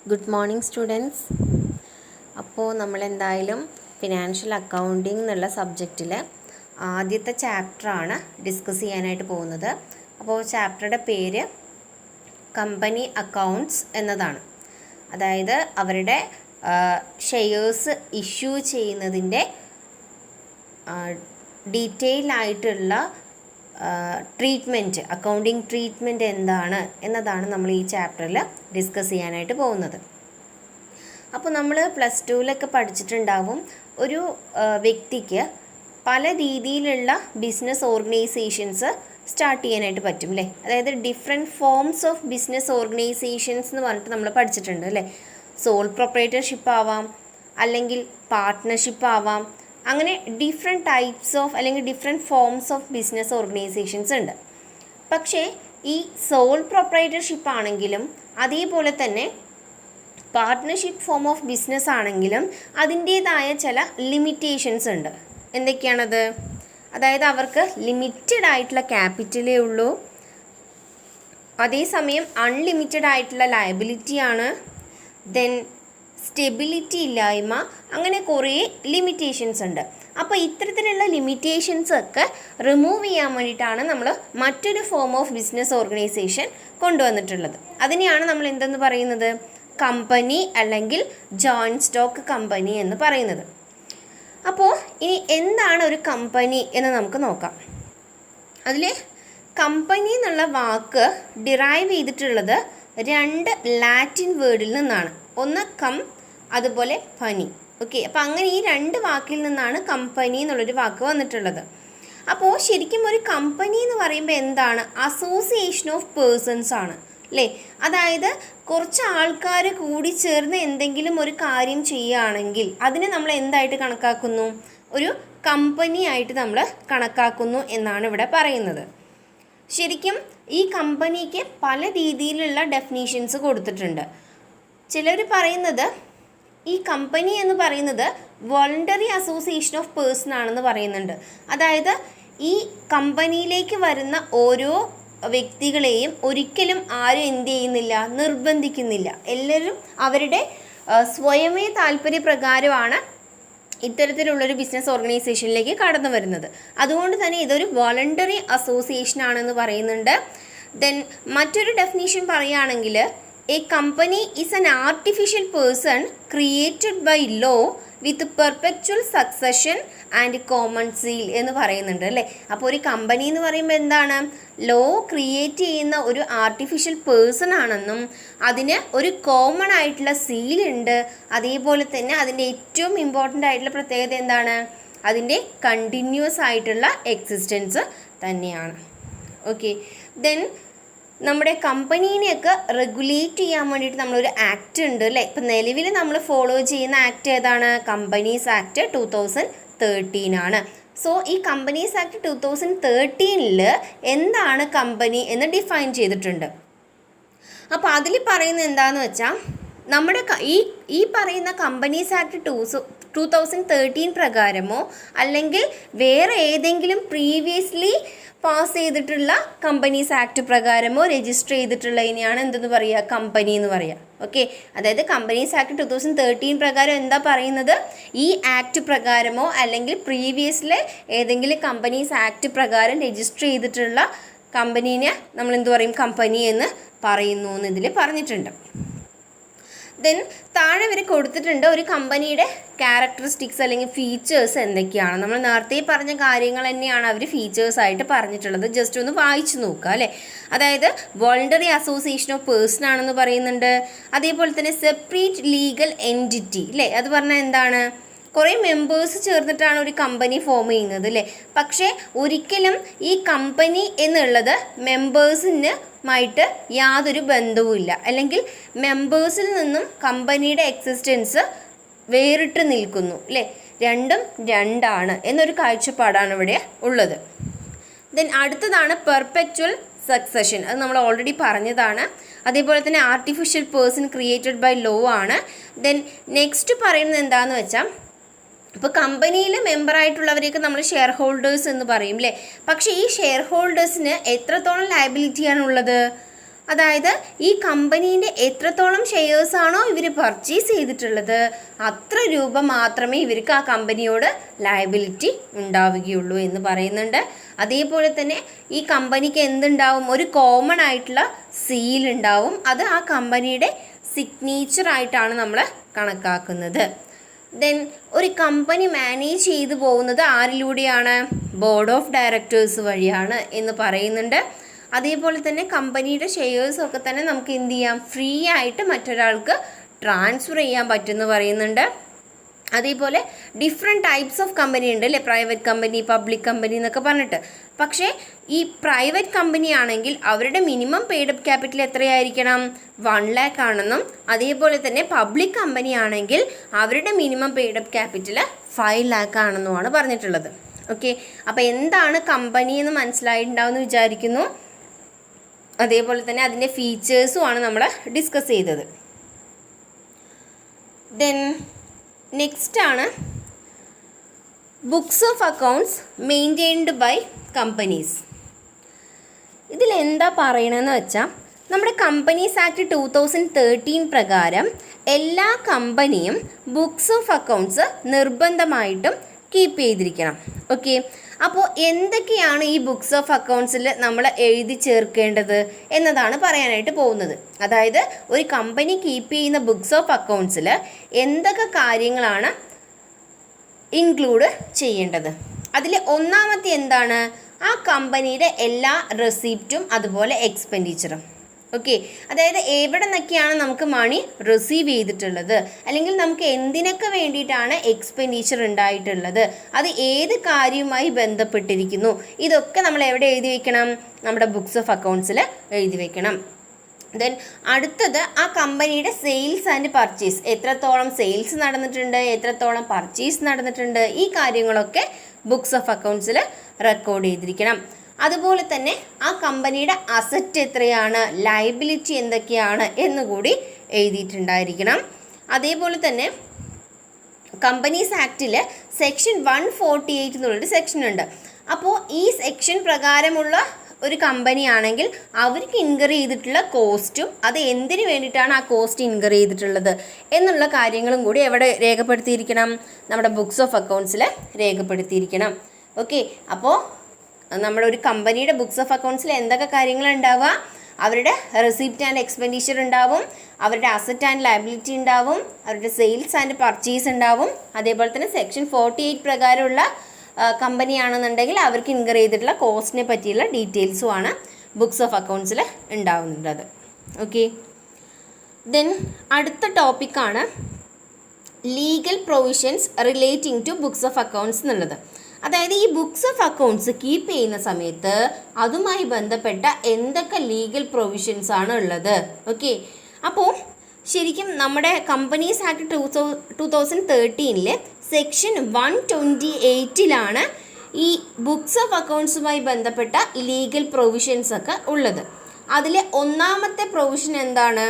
Good morning students. അപ്പോൾ നമ്മളെന്തായാലും financial accounting എന്നുള്ള സബ്ജക്റ്റിൽ ആദ്യത്തെ ചാപ്റ്ററാണ് ഡിസ്കസ് ചെയ്യാനായിട്ട് പോകുന്നത്. അപ്പോൾ ചാപ്റ്ററുടെ പേര് കമ്പനി അക്കൗണ്ട്സ് എന്നതാണ്. അതായത് അവരുടെ ഷെയർസ് ഇഷ്യൂ ചെയ്യുന്നതിൻ്റെ ഡീറ്റെയിൽ ആയിട്ടുള്ള ട്രീറ്റ്മെൻറ്റ്, അക്കൗണ്ടിങ് ട്രീറ്റ്മെൻറ്റ് എന്താണ് എന്നതാണ് നമ്മൾ ഈ ചാപ്റ്ററിൽ ഡിസ്കസ് ചെയ്യാനായിട്ട് പോകുന്നത്. അപ്പോൾ നമ്മൾ പ്ലസ് ടുവിലൊക്കെ പഠിച്ചിട്ടുണ്ടാവും, ഒരു വ്യക്തിക്ക് പല രീതിയിലുള്ള ബിസിനസ് ഓർഗനൈസേഷൻസ് സ്റ്റാർട്ട് ചെയ്യാനായിട്ട് പറ്റും അല്ലേ. അതായത് different forms of business organisations എന്ന് പറഞ്ഞിട്ട് നമ്മൾ പഠിച്ചിട്ടുണ്ട് അല്ലേ. സോൾ പ്രൊപ്പറേറ്റർഷിപ്പ് ആവാം, അല്ലെങ്കിൽ പാർട്ട്ണർഷിപ്പ് ആവാം. അങ്ങനെ ഡിഫറെൻറ്റ് ടൈപ്സ് ഓഫ് അല്ലെങ്കിൽ different forms of business organisations ഉണ്ട്. പക്ഷേ ഈ സോൾ പ്രൊപ്പറേറ്റർഷിപ്പ് ആണെങ്കിലും അതേപോലെ തന്നെ പാർട്ട്ണർഷിപ്പ് ഫോം ഓഫ് ബിസിനസ് ആണെങ്കിലും അതിൻ്റേതായ ചില ലിമിറ്റേഷൻസ് ഉണ്ട്. എന്തൊക്കെയാണത്? അതായത് അവർക്ക് ലിമിറ്റഡ് ആയിട്ടുള്ള ക്യാപിറ്റലേ ഉള്ളൂ, അതേസമയം അൺലിമിറ്റഡ് ആയിട്ടുള്ള ലയബിലിറ്റിയാണ്, ദെൻ സ്റ്റെബിലിറ്റി ഇല്ലായ്മ, അങ്ങനെ കുറേ ലിമിറ്റേഷൻസ് ഉണ്ട്. അപ്പോൾ ഇത്തരത്തിലുള്ള ലിമിറ്റേഷൻസ് ഒക്കെ റിമൂവ് ചെയ്യാൻ വേണ്ടിയിട്ടാണ് നമ്മൾ മറ്റൊരു ഫോം ഓഫ് ബിസിനസ് ഓർഗനൈസേഷൻ കൊണ്ടുവന്നിട്ടുള്ളത്. അതിനെയാണ് നമ്മൾ എന്തെന്ന് പറയുന്നത്? കമ്പനി അല്ലെങ്കിൽ ജോയിൻറ്റ് സ്റ്റോക്ക് കമ്പനി എന്ന് പറയുന്നത്. അപ്പോൾ ഇനി എന്താണ് ഒരു കമ്പനി എന്ന് നമുക്ക് നോക്കാം. അതിൽ കമ്പനി എന്നുള്ള വാക്ക് ഡിറൈവ് ചെയ്തിട്ടുള്ളത് രണ്ട് ലാറ്റിൻ വേർഡിൽ നിന്നാണ്. ഒന്ന് കം, അതുപോലെ പനി. ഓക്കെ, അപ്പോൾ അങ്ങനെ ഈ രണ്ട് വാക്കിൽ നിന്നാണ് കമ്പനി എന്നുള്ളൊരു വാക്ക് വന്നിട്ടുള്ളത്. അപ്പോൾ ശരിക്കും ഒരു കമ്പനി എന്ന് പറയുമ്പോൾ എന്താണ്? അസോസിയേഷൻ ഓഫ് പേഴ്സൺസ് ആണ് അല്ലേ. അതായത് കുറച്ച് ആൾക്കാർ കൂടി ചേർന്ന് എന്തെങ്കിലും ഒരു കാര്യം ചെയ്യുകയാണെങ്കിൽ അതിനെ നമ്മൾ എന്തായിട്ട് കണക്കാക്കുന്നു? ഒരു കമ്പനി ആയിട്ട് നമ്മൾ കണക്കാക്കുന്നു എന്നാണ് ഇവിടെ പറയുന്നത്. ശരിക്കും ഈ കമ്പനിക്ക് പല രീതിയിലുള്ള ഡെഫിനീഷൻസ് കൊടുത്തിട്ടുണ്ട്. ചിലർ പറയുന്നത് ഈ കമ്പനി എന്ന് പറയുന്നത് വോളണ്ടറി അസോസിയേഷൻ ഓഫ് പേഴ്സൺ ആണെന്ന് പറയുന്നുണ്ട്. അതായത് ഈ കമ്പനിയിലേക്ക് വരുന്ന ഓരോ വ്യക്തികളെയും ഒരിക്കലും ആരും എന്ത് ചെയ്യുന്നില്ല, നിർബന്ധിക്കുന്നില്ല. എല്ലാവരും അവരുടെ സ്വയമേ താല്പര്യപ്രകാരമാണ് ഇത്തരത്തിലുള്ളൊരു ബിസിനസ് ഓർഗനൈസേഷനിലേക്ക് കടന്നു വരുന്നത്. അതുകൊണ്ട് തന്നെ ഇതൊരു വോളണ്ടറി അസോസിയേഷൻ ആണെന്ന് പറയുന്നുണ്ട്. ദെൻ മറ്റൊരു ഡെഫിനേഷൻ പറയുകയാണെങ്കിൽ a company is an artificial person created by law with perpetual succession and common seal എന്ന് പറയുന്നുണ്ട് അല്ലേ. അപ്പോൾ ഒരു കമ്പനി എന്ന് പറയുമ്പോൾ എന്താണ്? ലോ ക്രിയേറ്റ് ചെയ്യുന്ന ഒരു ആർട്ടിഫിഷ്യൽ പേഴ്സൺ ആണെന്നും അതിന് ഒരു കോമൺ ആയിട്ടുള്ള സീലുണ്ട്. അതേപോലെ തന്നെ അതിൻ്റെ ഏറ്റവും ഇമ്പോർട്ടൻ്റ് ആയിട്ടുള്ള പ്രത്യേകത എന്താണ്? അതിൻ്റെ കണ്ടിന്യൂസ് ആയിട്ടുള്ള എക്സിസ്റ്റൻസ് തന്നെയാണ്. ഓക്കെ, ദെൻ നമ്മുടെ കമ്പനീനെയൊക്കെ റെഗുലേറ്റ് ചെയ്യാൻ വേണ്ടിയിട്ട് നമ്മളൊരു ആക്ട് ഉണ്ട് അല്ലേ. ഇപ്പം നിലവിൽ നമ്മൾ ഫോളോ ചെയ്യുന്ന ആക്ട് ഏതാണ്? കമ്പനീസ് ആക്ട് 2013 ആണ്. സോ ഈ കമ്പനീസ് ആക്ട് 2013 എന്താണ് കമ്പനി എന്ന് ഡിഫൈൻ ചെയ്തിട്ടുണ്ട്. അപ്പോൾ അതിൽ പറയുന്നത് എന്താണെന്ന് വെച്ചാൽ നമ്മുടെ ഈ പറയുന്ന കമ്പനീസ് ആക്ട് 2013 പ്രകാരമോ അല്ലെങ്കിൽ വേറെ ഏതെങ്കിലും പ്രീവിയസ്ലി പാസ് ചെയ്തിട്ടുള്ള കമ്പനീസ് ആക്ട് പ്രകാരമോ രജിസ്റ്റർ ചെയ്തിട്ടുള്ളതിനെയാണ് എന്തെന്ന് പറയുക? കമ്പനി എന്ന് പറയുക. ഓക്കെ, അതായത് കമ്പനീസ് ആക്ട് 2013 പ്രകാരം എന്താ പറയുന്നത്? ഈ ആക്ട് പ്രകാരമോ അല്ലെങ്കിൽ പ്രീവിയസ്ലി ഏതെങ്കിലും കമ്പനീസ് ആക്ട് പ്രകാരം രജിസ്റ്റർ ചെയ്തിട്ടുള്ള കമ്പനീനെ നമ്മൾ എന്ത് പറയും? കമ്പനി എന്ന് പറയുന്നു എന്ന് ഇതിൽ പറഞ്ഞിട്ടുണ്ട്. ദെൻ താഴെ വരെ കൊടുത്തിട്ടുണ്ട് ഒരു കമ്പനിയുടെ ക്യാരക്ടറിസ്റ്റിക്സ് അല്ലെങ്കിൽ ഫീച്ചേഴ്സ് എന്തൊക്കെയാണ്. നമ്മൾ നേരത്തെ പറഞ്ഞ കാര്യങ്ങൾ തന്നെയാണ് അവർ ഫീച്ചേഴ്സായിട്ട് പറഞ്ഞിട്ടുള്ളത്. ജസ്റ്റ് ഒന്ന് വായിച്ചു നോക്കുക അല്ലേ. അതായത് വോളണ്ടറി അസോസിയേഷൻ ഓഫ് പേഴ്സൺ ആണെന്ന് പറയുന്നുണ്ട്. അതേപോലെ തന്നെ സെപ്പറേറ്റ് ലീഗൽ എൻറ്റിറ്റി അല്ലേ. അത് പറഞ്ഞാൽ എന്താണ്? കുറേ മെമ്പേഴ്സ് ചേർന്നിട്ടാണ് ഒരു കമ്പനി ഫോം ചെയ്യുന്നത് അല്ലേ. പക്ഷേ ഒരിക്കലും ഈ കമ്പനി എന്നുള്ളത് മെമ്പേഴ്സിനുമായിട്ട് യാതൊരു ബന്ധവുമില്ല, അല്ലെങ്കിൽ മെമ്പേഴ്സിൽ നിന്നും കമ്പനിയുടെ എക്സിസ്റ്റൻസ് വേറിട്ട് നിൽക്കുന്നു അല്ലേ. രണ്ടും രണ്ടാണ് എന്നൊരു കാഴ്ചപ്പാടാണ് ഇവിടെ ഉള്ളത്. ദെൻ അടുത്തതാണ് പെർപെക്ച്വൽ സക്സഷൻ. അത് നമ്മൾ ഓൾറെഡി പറഞ്ഞതാണ്. അതേപോലെ തന്നെ artificial person created by law ആണ്. ദെൻ നെക്സ്റ്റ് പറയുന്നത് എന്താണെന്ന് വെച്ചാൽ ഇപ്പോൾ കമ്പനിയിൽ മെമ്പറായിട്ടുള്ളവരെയൊക്കെ നമ്മൾ ഷെയർ ഹോൾഡേഴ്സ് എന്ന് പറയും അല്ലേ. പക്ഷേ ഈ ഷെയർ ഹോൾഡേഴ്സിന് എത്രത്തോളം ലയബിലിറ്റിയാണുള്ളത്? അതായത് ഈ കമ്പനീൻ്റെ എത്രത്തോളം ഷെയർസാണോ ഇവർ പർച്ചേസ് ചെയ്തിട്ടുള്ളത് അത്ര രൂപ മാത്രമേ ഇവർക്ക് ആ കമ്പനിയോട് ലയബിലിറ്റി ഉണ്ടാവുകയുള്ളൂ എന്ന് പറയുന്നുണ്ട്. അതേപോലെ തന്നെ ഈ കമ്പനിക്ക് എന്തുണ്ടാവും, ഒരു കോമൺ ആയിട്ടുള്ള സീൽ ഉണ്ടാവും. അത് ആ കമ്പനിയുടെ സിഗ്നേച്ചറായിട്ടാണ് നമ്മൾ കണക്കാക്കുന്നത്. ദെൻ ഒരു കമ്പനി മാനേജ് ചെയ്തു പോകുന്നത് ആരിലൂടെയാണ്? ബോർഡ് ഓഫ് ഡയറക്ടേഴ്സ് വഴിയാണ് എന്ന് പറയുന്നുണ്ട്. അതേപോലെ തന്നെ കമ്പനിയുടെ ഷെയർസൊക്കെ തന്നെ നമുക്ക് എന്ത് ചെയ്യാം, ഫ്രീ ആയിട്ട് മറ്റൊരാൾക്ക് ട്രാൻസ്ഫർ ചെയ്യാൻ പറ്റുമെന്ന് പറയുന്നുണ്ട്. അതേപോലെ ഡിഫറെൻറ്റ് ടൈപ്സ് ഓഫ് കമ്പനി ഉണ്ട് അല്ലേ, പ്രൈവറ്റ് കമ്പനി, പബ്ലിക് കമ്പനി എന്നൊക്കെ പറഞ്ഞിട്ട്. പക്ഷേ ഈ പ്രൈവറ്റ് കമ്പനി ആണെങ്കിൽ അവരുടെ മിനിമം പെയ്ഡ് അപ്പ് ക്യാപിറ്റൽ എത്രയായിരിക്കണം? 1 lakh ആണെന്നും, അതേപോലെ തന്നെ പബ്ലിക് കമ്പനി ആണെങ്കിൽ അവരുടെ minimum paid up capital 5 lakh ആണെന്നുമാണ് പറഞ്ഞിട്ടുള്ളത്. ഓക്കെ, അപ്പോൾ എന്താണ് കമ്പനി എന്ന് മനസ്സിലായിട്ടുണ്ടാവുമെന്ന് വിചാരിക്കുന്നു. അതേപോലെ തന്നെ അതിൻ്റെ ഫീച്ചേഴ്സുമാണ് നമ്മൾ ഡിസ്കസ് ചെയ്തത്. ദെൻ നെക്സ്റ്റ് ആണ് books of accounts maintained by companies. ഇതിലെന്താ പറയണമെന്ന് വെച്ചാൽ, നമ്മുടെ കമ്പനീസ് ആക്ട് 2013 പ്രകാരം എല്ലാ കമ്പനിയും ബുക്സ് ഓഫ് അക്കൗണ്ട്സ് നിർബന്ധമായിട്ടും കീപ്പ് ചെയ്തിരിക്കണം. ഓക്കെ, അപ്പോൾ എന്തൊക്കെയാണ് ഈ ബുക്സ് ഓഫ് അക്കൗണ്ട്സിൽ നമ്മൾ എഴുതി ചേർക്കേണ്ടത് എന്നതാണ് പറയാനായിട്ട് പോകുന്നത്. അതായത് ഒരു കമ്പനി കീപ്പ് ചെയ്യുന്ന ബുക്സ് ഓഫ് അക്കൗണ്ട്സിൽ എന്തൊക്കെ കാര്യങ്ങളാണ് ഇൻക്ലൂഡ് ചെയ്യേണ്ടത്. അതിൽ ഒന്നാമത്തെ എന്താണ്? ആ കമ്പനിയുടെ എല്ലാ റെസിപ്റ്റും അതുപോലെ എക്സ്പെൻഡിച്ചറും. ഓക്കെ, അതായത് എവിടെ നിന്നൊക്കെയാണ് നമുക്ക് മണി റിസീവ് ചെയ്തിട്ടുള്ളത്, അല്ലെങ്കിൽ നമുക്ക് എന്തിനൊക്കെ വേണ്ടിയിട്ടാണ് എക്സ്പെൻഡിച്ചർ ഉണ്ടായിട്ടുള്ളത്, അത് ഏത് കാര്യവുമായി ബന്ധപ്പെട്ടിരിക്കുന്നു, ഇതൊക്കെ നമ്മൾ എവിടെ എഴുതി വയ്ക്കണം? നമ്മുടെ ബുക്സ് ഓഫ് അക്കൗണ്ട്സിൽ എഴുതി വയ്ക്കണം. ദെൻ അടുത്തത് ആ കമ്പനിയുടെ സെയിൽസ് ആൻഡ് പർച്ചേസ്, എത്രത്തോളം സെയിൽസ് നടന്നിട്ടുണ്ട്, എത്രത്തോളം പർച്ചേസ് നടന്നിട്ടുണ്ട്, ഈ കാര്യങ്ങളൊക്കെ ബുക്സ് ഓഫ് അക്കൗണ്ട്സിൽ റെക്കോർഡ് ചെയ്തിരിക്കണം. അതുപോലെ തന്നെ ആ കമ്പനിയുടെ അസറ്റ് എത്രയാണ്, ലയബിലിറ്റി എന്തൊക്കെയാണ് എന്നുകൂടി എഴുതിയിട്ടുണ്ടായിരിക്കണം. അതേപോലെ തന്നെ കമ്പനീസ് ആക്റ്റിൽ സെക്ഷൻ 148 എന്നുള്ളൊരു സെക്ഷൻ ഉണ്ട്. അപ്പോൾ ഈ സെക്ഷൻ പ്രകാരമുള്ള ഒരു കമ്പനി ആണെങ്കിൽ അവർക്ക് ഇൻകർ ചെയ്തിട്ടുള്ള കോസ്റ്റും അത് എന്തിനു വേണ്ടിയിട്ടാണ് ആ കോസ്റ്റ് ഇൻകർ ചെയ്തിട്ടുള്ളത് എന്നുള്ള കാര്യങ്ങളും കൂടി എവിടെ രേഖപ്പെടുത്തിയിരിക്കണം? നമ്മുടെ ബുക്സ് ഓഫ് അക്കൗണ്ട്സിൽ രേഖപ്പെടുത്തിയിരിക്കണം. ഓക്കെ, അപ്പോൾ നമ്മളൊരു കമ്പനിയുടെ ബുക്സ് ഓഫ് അക്കൗണ്ട്സിൽ എന്തൊക്കെ കാര്യങ്ങളുണ്ടാവുക? അവരുടെ റെസിപ്റ്റ് ആൻഡ് എക്സ്പെൻഡിച്ചർ ഉണ്ടാവും, അവരുടെ അസറ്റ് ആൻഡ് ലയബിലിറ്റി ഉണ്ടാവും, അവരുടെ സെയിൽസ് ആൻഡ് പർച്ചേസ് ഉണ്ടാവും. അതേപോലെ തന്നെ സെക്ഷൻ 48 പ്രകാരമുള്ള കമ്പനിയാണെന്നുണ്ടെങ്കിൽ അവർക്ക് ഇൻകർ ചെയ്തിട്ടുള്ള കോസ്റ്റിനെ പറ്റിയുള്ള ഡീറ്റെയിൽസുമാണ് ബുക്സ് ഓഫ് അക്കൗണ്ട്സിൽ ഉണ്ടാവുന്നത്. ഓക്കെ, ദെൻ അടുത്ത ടോപ്പിക്കാണ് legal provisions relating to books of accounts എന്നുള്ളത്. അതായത് ഈ ബുക്സ് ഓഫ് അക്കൗണ്ട്സ് കീപ്പ് ചെയ്യുന്ന സമയത്ത് അതുമായി ബന്ധപ്പെട്ട എന്തൊക്കെ ലീഗൽ പ്രൊവിഷൻസ് ആണ് ഉള്ളത്. ഓക്കെ, അപ്പോൾ ശരിക്കും നമ്മുടെ കമ്പനീസ് ആക്ട് 2013 സെക്ഷൻ 128 ഈ ബുക്സ് ഓഫ് അക്കൗണ്ട്സുമായി ബന്ധപ്പെട്ട ലീഗൽ പ്രൊവിഷൻസ് ഒക്കെ ഉള്ളത്. അതിൽ ഒന്നാമത്തെ പ്രൊവിഷൻ എന്താണ്?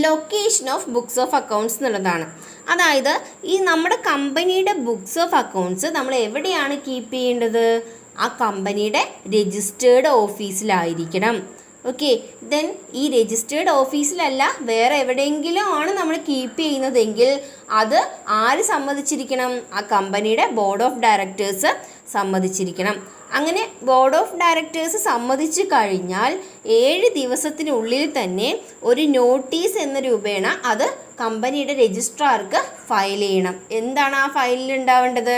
Location of books of accounts എന്നുള്ളതാണ്. അതായത് ഈ നമ്മുടെ കമ്പനിയുടെ ബുക്സ് ഓഫ് അക്കൗണ്ട്സ് നമ്മൾ എവിടെയാണ് കീപ്പ് ചെയ്യേണ്ടത്? ആ കമ്പനിയുടെ രജിസ്റ്റേർഡ് ഓഫീസിലായിരിക്കണം. ഓക്കെ, ദെൻ ഈ രജിസ്റ്റേർഡ് ഓഫീസിലല്ല വേറെ എവിടെയെങ്കിലും ആണ് നമ്മൾ കീപ്പ് ചെയ്യുന്നതെങ്കിൽ അത് ആര് സമ്മതിച്ചിരിക്കണം? ആ കമ്പനിയുടെ ബോർഡ് ഓഫ് ഡയറക്ടേഴ്സ് സമ്മതിച്ചിരിക്കണം. അങ്ങനെ ബോർഡ് ഓഫ് ഡയറക്ടേഴ്സ് സമ്മതിച്ചു കഴിഞ്ഞാൽ 7 ദിവസത്തിനുള്ളിൽ തന്നെ ഒരു നോട്ടീസ് എന്ന രൂപേണ അത് കമ്പനിയുടെ രജിസ്ട്രാർക്ക് ഫയൽ ചെയ്യണം. എന്താണ് ആ ഫയലിൽ ഉണ്ടാവേണ്ടത്?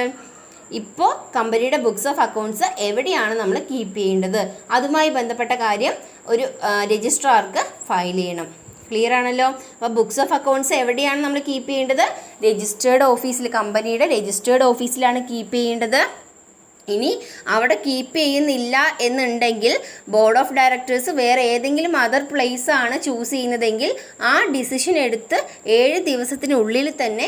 ഇപ്പോൾ കമ്പനിയുടെ ബുക്സ് ഓഫ് അക്കൗണ്ട്സ് എവിടെയാണ് നമ്മൾ കീപ്പ് ചെയ്യേണ്ടത്, അതുമായി ബന്ധപ്പെട്ട കാര്യം ഒരു രജിസ്ട്രാർക്ക് ഫയൽ ചെയ്യണം. ക്ലിയർ ആണല്ലോ? അപ്പോൾ ബുക്സ് ഓഫ് അക്കൗണ്ട്സ് എവിടെയാണ് നമ്മൾ കീപ്പ് ചെയ്യേണ്ടത്? രജിസ്റ്റേർഡ് ഓഫീസിൽ, കമ്പനിയുടെ രജിസ്റ്റേർഡ് ഓഫീസിലാണ് കീപ്പ് ചെയ്യേണ്ടത്. ഇനി അവിടെ കീപ്പ് ചെയ്യുന്നില്ല എന്നുണ്ടെങ്കിൽ ബോർഡ് ഓഫ് ഡയറക്ടേഴ്സ് വേറെ ഏതെങ്കിലും അതർ പ്ലേസ് ആണ് ചൂസ് ചെയ്യുന്നതെങ്കിൽ ആ ഡിസിഷൻ എടുത്ത് 7 ദിവസത്തിനുള്ളിൽ തന്നെ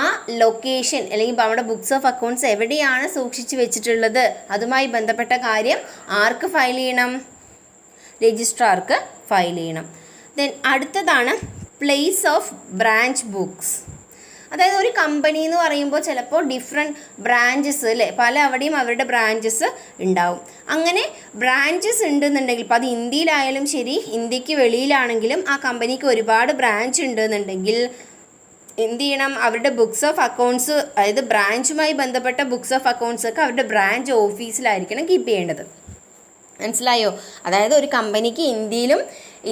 ആ ലൊക്കേഷൻ അല്ലെങ്കിൽ നമ്മുടെ ബുക്സ് ഓഫ് അക്കൗണ്ട്സ് എവിടെയാണ് സൂക്ഷിച്ച് വെച്ചിട്ടുള്ളത് അതുമായി ബന്ധപ്പെട്ട കാര്യം ആർക്ക് ഫയൽ ചെയ്യണം? രജിസ്ട്രാർക്ക് ഫയൽ ചെയ്യണം. ദെൻ അടുത്തതാണ് പ്ലേസ് ഓഫ് ബ്രാഞ്ച് ബുക്സ്. അതായത് ഒരു കമ്പനി എന്ന് പറയുമ്പോൾ ചിലപ്പോൾ ഡിഫറെൻറ്റ് ബ്രാഞ്ചസ് അല്ലേ, പല അവിടെയും അവരുടെ ബ്രാഞ്ചസ് ഉണ്ടാവും. അങ്ങനെ ബ്രാഞ്ചസ് ഉണ്ടെന്നുണ്ടെങ്കിൽ, ഇപ്പോൾ അത് ഇന്ത്യയിലായാലും ശരി ഇന്ത്യക്ക് വെളിയിലാണെങ്കിലും ആ കമ്പനിക്ക് ഒരുപാട് ബ്രാഞ്ച് ഉണ്ടെന്നുണ്ടെങ്കിൽ എന്ത് ചെയ്യണം, അവരുടെ ബുക്സ് ഓഫ് അക്കൗണ്ട്സ്, അതായത് ബ്രാഞ്ചുമായി ബന്ധപ്പെട്ട ബുക്സ് ഓഫ് അക്കൗണ്ട്സ് ഒക്കെ അവരുടെ ബ്രാഞ്ച് ഓഫീസിലായിരിക്കണം കീപ്പ് ചെയ്യേണ്ടത്. മനസ്സിലായോ? അതായത് ഒരു കമ്പനിക്ക്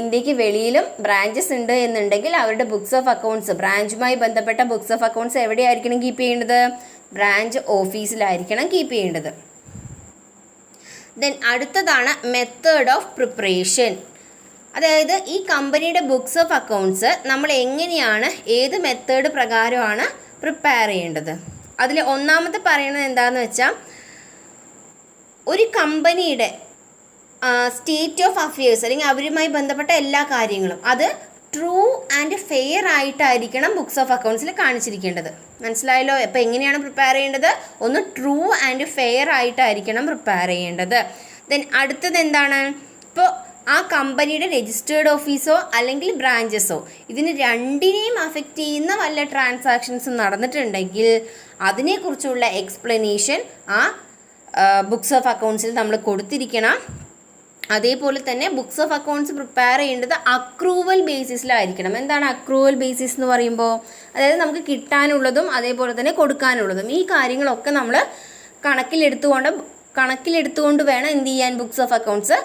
ഇന്ത്യക്ക് വെളിയിലും ബ്രാഞ്ചസ് ഉണ്ട് എന്നുണ്ടെങ്കിൽ അവരുടെ ബുക്സ് ഓഫ് അക്കൗണ്ട്സ്, ബ്രാഞ്ചുമായി ബന്ധപ്പെട്ട ബുക്സ് ഓഫ് അക്കൗണ്ട്സ് എവിടെയായിരിക്കണം കീപ്പ് ചെയ്യേണ്ടത്? ബ്രാഞ്ച് ഓഫീസിലായിരിക്കണം കീപ്പ് ചെയ്യേണ്ടത്. ദെൻ അടുത്തതാണ് മെത്തേഡ് ഓഫ് പ്രിപ്പറേഷൻ. അതായത് ഈ കമ്പനിയുടെ ബുക്സ് ഓഫ് അക്കൗണ്ട്സ് നമ്മൾ എങ്ങനെയാണ്, ഏത് മെത്തേഡ് പ്രകാരമാണ് പ്രിപ്പയർ ചെയ്യേണ്ടത്? അതിൽ ഒന്നാമത്തെ പറയുന്നത് എന്താണെന്ന് വെച്ചാൽ, ഒരു കമ്പനിയുടെ സ്റ്റേറ്റ് ഓഫ് അഫയേഴ്സ് അല്ലെങ്കിൽ അവരുമായി ബന്ധപ്പെട്ട എല്ലാ കാര്യങ്ങളും അത് ട്രൂ ആൻഡ് ഫെയർ ആയിട്ടായിരിക്കണം ബുക്സ് ഓഫ് അക്കൗണ്ട്സിൽ കാണിച്ചിരിക്കേണ്ടത്. മനസ്സിലായല്ലോ? അപ്പോൾ എങ്ങനെയാണ് പ്രിപ്പയർ ചെയ്യേണ്ടത്? ഒന്ന് ട്രൂ ആൻഡ് ഫെയർ ആയിട്ടായിരിക്കണം പ്രിപ്പയർ ചെയ്യേണ്ടത്. ദെൻ അടുത്തത് എന്താണ്? ഇപ്പോൾ ആ കമ്പനിയുടെ രജിസ്റ്റേർഡ് ഓഫീസോ അല്ലെങ്കിൽ ബ്രാഞ്ചസോ ഇതിന് രണ്ടിനെയും അഫക്റ്റ് ചെയ്യുന്ന വല്ല ട്രാൻസാക്ഷൻസും നടന്നിട്ടുണ്ടെങ്കിൽ അതിനെക്കുറിച്ചുള്ള എക്സ്പ്ലനേഷൻ ആ ബുക്സ് ഓഫ് അക്കൗണ്ട്സിൽ നമ്മൾ കൊടുത്തിരിക്കണം. അതേപോലെ തന്നെ ബുക്സ് ഓഫ് അക്കൗണ്ട്സ് പ്രിപ്പയർ ചെയ്യേണ്ടത് അക്രൂവൽ ബേസിസിലായിരിക്കണം. എന്താണ് അക്രൂവൽ ബേസിസ് എന്ന് പറയുമ്പോൾ? അതായത് നമുക്ക് കിട്ടാനുള്ളതും അതേപോലെ തന്നെ കൊടുക്കാനുള്ളതും ഈ കാര്യങ്ങളൊക്കെ നമ്മൾ കണക്കിലെടുത്തുകൊണ്ട് വേണം എന്ത് ചെയ്യാൻ, ബുക്സ് ഓഫ് അക്കൗണ്ട്സ്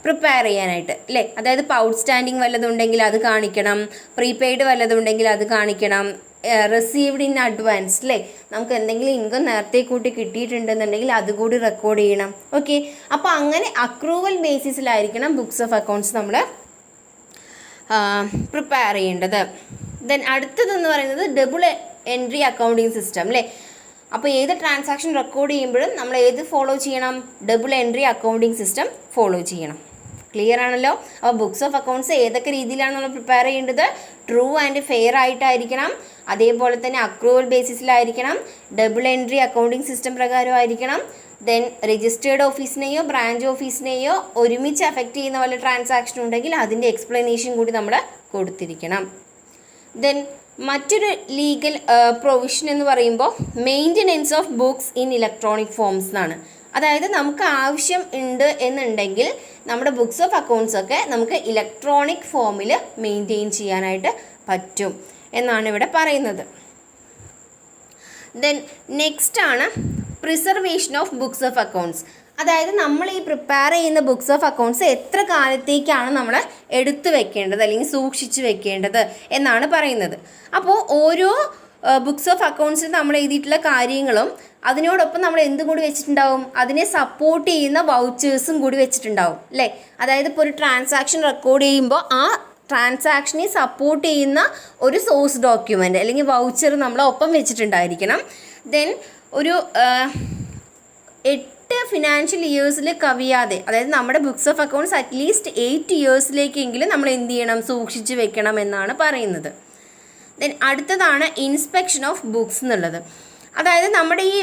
പ്രിപ്പയർ ചെയ്യാനായിട്ട് അല്ലേ. അതായത് ഇപ്പോൾ ഔട്ട്സ്റ്റാൻഡിങ് വല്ലതുണ്ടെങ്കിൽ അത് കാണിക്കണം, പ്രീപെയ്ഡ് വല്ലതുണ്ടെങ്കിൽ അത് കാണിക്കണം, റിസീവ്ഡ് ഇൻ അഡ്വാൻസ് അല്ലേ, നമുക്ക് എന്തെങ്കിലും ഇൻകം നേരത്തെ കൂട്ടി കിട്ടിയിട്ടുണ്ടെന്നുണ്ടെങ്കിൽ അതുകൂടി റെക്കോർഡ് ചെയ്യണം. ഓക്കെ, അപ്പോൾ അങ്ങനെ അക്രൂവൽ ബേസിസിലായിരിക്കണം ബുക്സ് ഓഫ് അക്കൗണ്ട്സ് നമ്മൾ പ്രിപ്പയർ ചെയ്യേണ്ടത്. ദെൻ അടുത്തതെന്ന് പറയുന്നത് ഡബിൾ എൻട്രി അക്കൗണ്ടിങ് സിസ്റ്റം അല്ലേ. അപ്പോൾ ഏത് ട്രാൻസാക്ഷൻ റെക്കോർഡ് ചെയ്യുമ്പോഴും നമ്മൾ ഏത് ഫോളോ ചെയ്യണം? Double entry accounting system follow ചെയ്യണം. ക്ലിയർ ആണല്ലോ? അപ്പോൾ ബുക്സ് ഓഫ് അക്കൗണ്ട്സ് ഏതൊക്കെ രീതിയിലാണ് നമ്മൾ പ്രിപ്പയർ ചെയ്യേണ്ടത്? ട്രൂ ആൻഡ് ഫെയർ ആയിട്ടായിരിക്കണം, അതേപോലെ തന്നെ അക്രൂവൽ ബേസിസിലായിരിക്കണം, ഡബിൾ എൻട്രി അക്കൗണ്ടിങ് സിസ്റ്റം പ്രകാരമായിരിക്കണം. ദെൻ രജിസ്റ്റേർഡ് ഓഫീസിനെയോ ബ്രാഞ്ച് ഓഫീസിനെയോ ഒരുമിച്ച് അഫക്റ്റ് ചെയ്യുന്ന വല്ല ട്രാൻസാക്ഷൻ ഉണ്ടെങ്കിൽ അതിൻ്റെ എക്സ്പ്ലനേഷൻ കൂടി നമ്മൾ കൊടുത്തിരിക്കണം. ദെൻ മറ്റൊരു ലീഗൽ പ്രൊവിഷൻ എന്ന് പറയുമ്പോൾ maintenance of books in electronic forms എന്നാണ്. അതായത് നമുക്ക് ആവശ്യം ഉണ്ട് എന്നുണ്ടെങ്കിൽ നമ്മുടെ ബുക്സ് ഓഫ് അക്കൗണ്ട്സ് ഒക്കെ നമുക്ക് ഇലക്ട്രോണിക് ഫോമിൽ മെയിൻറ്റെയിൻ ചെയ്യാനായിട്ട് പറ്റും എന്നാണ് ഇവിടെ പറയുന്നത്. ദെൻ നെക്സ്റ്റ് ആണ് preservation of books of accounts. അതായത് നമ്മൾ ഈ പ്രിപ്പയർ ചെയ്യുന്ന ബുക്സ് ഓഫ് അക്കൗണ്ട്സ് എത്ര കാലത്തേക്കാണ് നമ്മൾ എടുത്തു വെക്കേണ്ടത് അല്ലെങ്കിൽ സൂക്ഷിച്ച് വെക്കേണ്ടത് എന്നാണ് പറയുന്നത്. അപ്പോൾ ഓരോ ബുക്സ് ഓഫ് അക്കൗണ്ട്സിൽ നമ്മൾ എഴുതിയിട്ടുള്ള കാര്യങ്ങളും അതിനോടൊപ്പം നമ്മൾ എന്തും കൂടി വെച്ചിട്ടുണ്ടാവും? അതിനെ സപ്പോർട്ട് ചെയ്യുന്ന വൗച്ചേഴ്സും കൂടി വെച്ചിട്ടുണ്ടാവും അല്ലേ. അതായത് ഇപ്പോൾ ഒരു ട്രാൻസാക്ഷൻ റെക്കോർഡ് ചെയ്യുമ്പോൾ ആ ട്രാൻസാക്ഷനെ സപ്പോർട്ട് ചെയ്യുന്ന ഒരു സോഴ്സ് ഡോക്യുമെൻ്റ് അല്ലെങ്കിൽ വൗച്ചർ നമ്മൾ ഒപ്പം വെച്ചിട്ടുണ്ടായിരിക്കണം. ദെൻ ഒരു 8 ഫിനാൻഷ്യൽ ഇയേഴ്സിൽ കവിയാതെ, അതായത് നമ്മുടെ ബുക്സ് ഓഫ് അക്കൗണ്ട്സ് അറ്റ്ലീസ്റ്റ് 8 ഇയേഴ്സിലേക്കെങ്കിലും നമ്മൾ എന്ത് ചെയ്യണം? സൂക്ഷിച്ച് വെക്കണം എന്നാണ് പറയുന്നത്. ദെൻ അടുത്തതാണ് ഇൻസ്പെക്ഷൻ ഓഫ് ബുക്സ് എന്നുള്ളത്. അതായത് നമ്മുടെ ഈ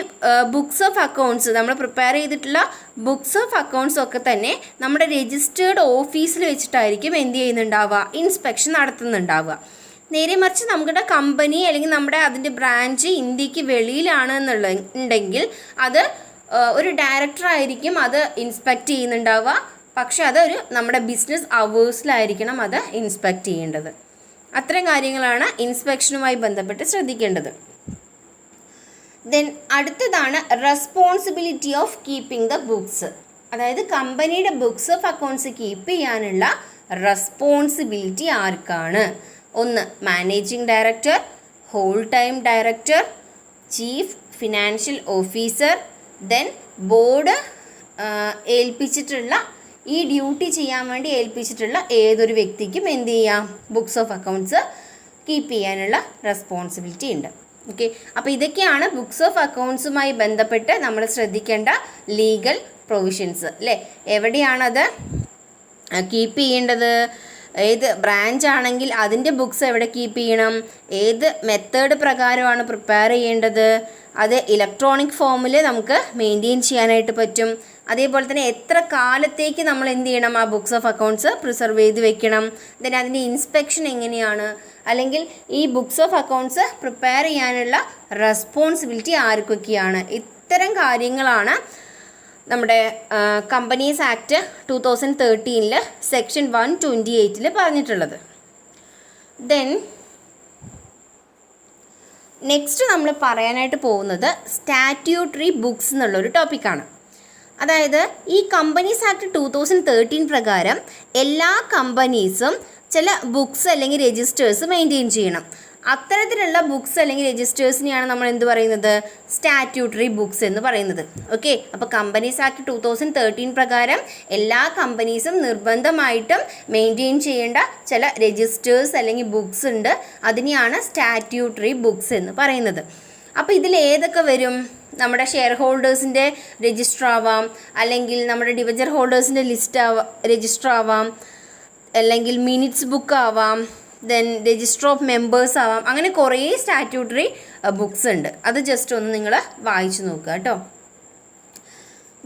ബുക്സ് ഓഫ് അക്കൗണ്ട്സ് നമ്മൾ പ്രിപ്പയർ ചെയ്തിട്ടുള്ള ബുക്സ് ഓഫ് അക്കൗണ്ട്സ് ഒക്കെ തന്നെ നമ്മുടെ രജിസ്റ്റേർഡ് ഓഫീസിൽ വെച്ചിട്ടായിരിക്കും എന്ത് ചെയ്യുന്നുണ്ടാവുക? ഇൻസ്പെക്ഷൻ നടത്തുന്നുണ്ടാവുക. നേരെ മറിച്ച് നമ്മുടെ കമ്പനി അല്ലെങ്കിൽ അതിൻ്റെ ബ്രാഞ്ച് ഇന്ത്യക്ക് വെളിയിലാണ് ഉണ്ടെങ്കിൽ അത് ഒരു ഡയറക്ടറായിരിക്കും അത് ഇൻസ്പെക്റ്റ് ചെയ്യുന്നുണ്ടാവുക. പക്ഷെ അതൊരു നമ്മുടെ ബിസിനസ് അവേഴ്സിലായിരിക്കണം അത് ഇൻസ്പെക്റ്റ് ചെയ്യേണ്ടത്. അത്തരം കാര്യങ്ങളാണ് ഇൻസ്പെക്ഷനുമായി ബന്ധപ്പെട്ട് ശ്രദ്ധിക്കേണ്ടത്. ദെൻ അടുത്തതാണ് responsibility of keeping the books. അതായത് കമ്പനിയുടെ ബുക്സ് ഓഫ് അക്കൗണ്ട്സ് കീപ്പ് ചെയ്യാനുള്ള റെസ്പോൺസിബിലിറ്റി ആർക്കാണ്? ഒന്ന് managing director, whole time director, chief financial officer, then board ഏൽപ്പിച്ചിട്ടുള്ള ഈ ഡ്യൂട്ടി ചെയ്യാൻ വേണ്ടി ഏൽപ്പിച്ചിട്ടുള്ള ഏതൊരു വ്യക്തിക്കും എന്ത് ചെയ്യാം? ബുക്സ് ഓഫ് അക്കൗണ്ട്സ് കീപ്പ് ചെയ്യാനുള്ള റെസ്പോൺസിബിലിറ്റി ഉണ്ട്. ഓക്കെ, അപ്പോൾ ഇതൊക്കെയാണ് ബുക്സ് ഓഫ് അക്കൗണ്ട്സുമായി ബന്ധപ്പെട്ട് നമ്മൾ ശ്രദ്ധിക്കേണ്ട ലീഗൽ പ്രൊവിഷൻസ് അല്ലേ. എവിടെയാണത് കീപ്പ് ചെയ്യേണ്ടത്? ഏത് ബ്രാഞ്ച് ആണെങ്കിൽ അതിൻ്റെ ബുക്സ് എവിടെ കീപ്പ് ചെയ്യണം? ഏത് മെത്തേഡ് പ്രകാരമാണ് പ്രിപ്പയർ ചെയ്യേണ്ടത്? അത് ഇലക്ട്രോണിക് ഫോമിൽ നമുക്ക് മെയിൻറ്റെയിൻ ചെയ്യാനായിട്ട് പറ്റും. അതേപോലെ തന്നെ എത്ര കാലത്തേക്ക് നമ്മൾ എന്ത് ചെയ്യണം, ആ ബുക്സ് ഓഫ് അക്കൗണ്ട്സ് പ്രിസർവ് ചെയ്ത് വെക്കണം, ദെൻ അതിൻ്റെ ഇൻസ്പെക്ഷൻ എങ്ങനെയാണ്, അല്ലെങ്കിൽ ഈ ബുക്സ് ഓഫ് അക്കൗണ്ട്സ് പ്രിപ്പയർ ചെയ്യാനുള്ള റെസ്പോൺസിബിലിറ്റി ആർക്കൊക്കെയാണ്. ഇത്തരം കാര്യങ്ങളാണ് നമ്മുടെ കമ്പനീസ് ആക്ട് 2013 സെക്ഷൻ 128 പറഞ്ഞിട്ടുള്ളത്. ദെൻ നെക്സ്റ്റ് നമ്മൾ പറയാനായിട്ട് പോകുന്നത് സ്റ്റാറ്റ്യൂട്ടറി ബുക്സ് എന്നുള്ളൊരു ടോപ്പിക്കാണ്. അതായത് ഈ കമ്പനീസ് ആക്ട് 2013 പ്രകാരം എല്ലാ കമ്പനീസും ചില ബുക്സ് അല്ലെങ്കിൽ രജിസ്റ്റേഴ്സ് മെയിൻറ്റെയിൻ ചെയ്യണം. അത്തരത്തിലുള്ള ബുക്സ് അല്ലെങ്കിൽ രജിസ്റ്റേഴ്സിനെയാണ് നമ്മൾ എന്ത് പറയുന്നത്, സ്റ്റാറ്റ്യൂട്ടറി ബുക്സ് എന്ന് പറയുന്നത്. ഓക്കെ, അപ്പോൾ കമ്പനീസ് ആക്ട് 2013 പ്രകാരം എല്ലാ കമ്പനീസും നിർബന്ധമായിട്ടും മെയിൻറ്റെയിൻ ചെയ്യേണ്ട ചില രജിസ്റ്റേഴ്സ് അല്ലെങ്കിൽ ബുക്സ് ഉണ്ട്. അതിനെയാണ് സ്റ്റാറ്റ്യൂട്ടറി ബുക്സ് എന്ന് പറയുന്നത്. അപ്പോൾ ഇതിൽ ഏതൊക്കെ വരും? നമ്മുടെ ഷെയർ ഹോൾഡേഴ്സിൻ്റെ രജിസ്റ്റർ ആവാം, അല്ലെങ്കിൽ നമ്മുടെ ഡിവഞ്ചർ ഹോൾഡേഴ്സിൻ്റെ ലിസ്റ്റ് രജിസ്റ്റർ ആവാം, അല്ലെങ്കിൽ മിനിറ്റ്സ് ബുക്ക് ആവാം, ദെൻ രജിസ്റ്റർ ഓഫ് മെമ്പേഴ്സ് ആവാം. അങ്ങനെ കുറേ സ്റ്റാറ്റ്യൂട്ടറി ബുക്സ് ഉണ്ട്. അത് ജസ്റ്റ് ഒന്ന് നിങ്ങൾ വായിച്ചു നോക്കുക കേട്ടോ.